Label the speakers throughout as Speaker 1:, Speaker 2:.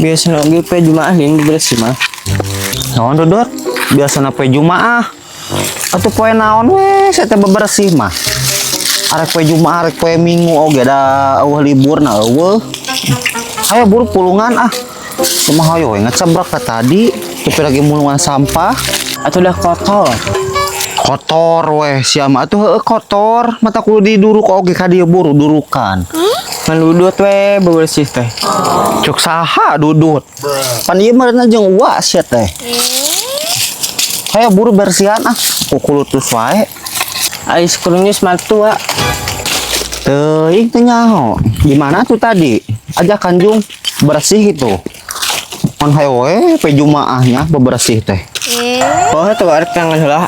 Speaker 1: Biasa lagi pe Jumaah ini bersih mah.
Speaker 2: Naon Dodot? Biasana poe Jumaah. Atuh poe naon we saya teh bebersih mah. Arek poe Jumaah, arek poe Minggu oge da eueuh liburna eueuh. Hayo buru pulungan ah. Kumaha hayo we ngacabrak ka tadi, tapi lagi mulungan sampah.
Speaker 1: Atau udah kotor.
Speaker 2: Kotor weh sia mah atuh heueuh kotor. Mata kudu diduruk oge ka dieu buru durukan.
Speaker 1: Meludut we bebersih teh.
Speaker 2: Cuk saha dudut. Pan ieu mah jeung uas sia teh. Hayo buru bersihan ah. Kukulutus wae.
Speaker 1: Ais kurunyus matu wa.
Speaker 2: Teuing teh nyaho. Gimana tuh tadi? Ajak Kanjung bersih itu. On hayo we pe Jumaahnya bebersih teh.
Speaker 1: Oh tuh arek tangan heula.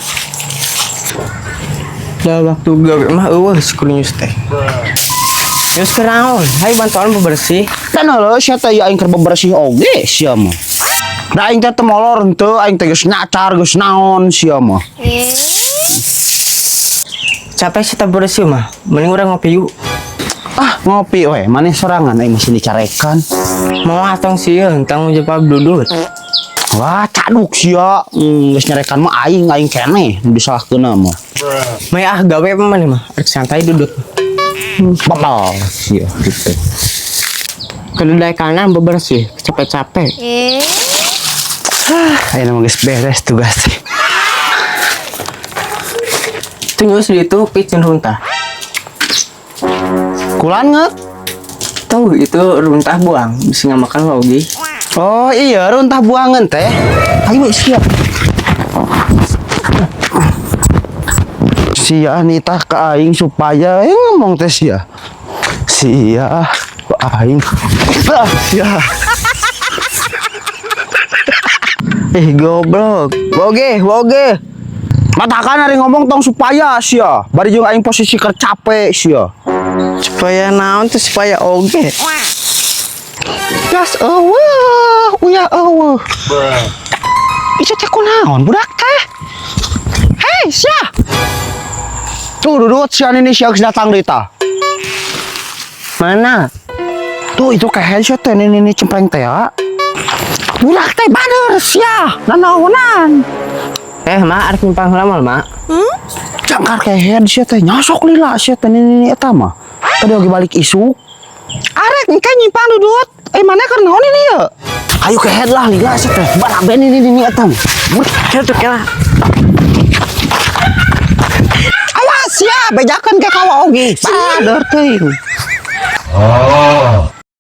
Speaker 1: Da waktu gawe mah eueuh kurunyus teh. Yus kenaon, hai bantuan bebersih.
Speaker 2: Kan heuh sia teh aing keur bebersih oge sia mah. Da aing teh teu molor henteu, aing teh geus nyacar geus naon sia mah.
Speaker 1: Capek sih tak bersih mah. Mending urang ngopi yuk.
Speaker 2: Ah, ngopi we, maneh sorangan aing masih dicarekan.
Speaker 1: Mau atong sieun tanggung jawab dudut.
Speaker 2: Wah, caduk sia. Geus nyarekan mah aing keneh nu disalahkeunna mah.
Speaker 1: May gawe apa maneh mah? Rek santai dudut.
Speaker 2: Batal sia gitu.
Speaker 1: Kedai kanan bebersih, capek-capek.
Speaker 2: Ayo mah geus beres tugas teh.
Speaker 1: Tunyus di itu kitchen runtah.
Speaker 2: Kulan ngeut.
Speaker 1: Tahu itu runtah buang, bisa ngamakan lagi.
Speaker 2: Oh iya, runtah buangan teh. Ayo siap. Sia nitah ke aing supaya ngomong teh sia. Sia ke aing. Ah, sia. Goblok. Woge. Matakan hari ngomong tong supaya sia. Bari jeung aing posisi keur capek sia.
Speaker 1: Supaya naon tuh supaya oge.
Speaker 2: Gas eueuh, uya eueuh. Itu teh kunaon budak teh? Hei, sia. Tuh dudut sia ini sia geus datang deui tah.
Speaker 1: Mana?
Speaker 2: Tuh itu kayak headshot teh ini cempreng teh ya. Budak teh bader sia, nanaonan.
Speaker 1: Mah arek nyimpan heula mah.
Speaker 2: Jangkar kayak headshot teh nyosok lila sia teh ini eta mah. Tadi lagi balik isuk. Arek engke nyimpan dudut. Mana keur naon ini ya? Ayo ke head lah lila sia teh. Baraben ini eta mah.
Speaker 1: Kitu kira.
Speaker 2: Awas ya, bejakeun ke kawa oge. Bader teuing.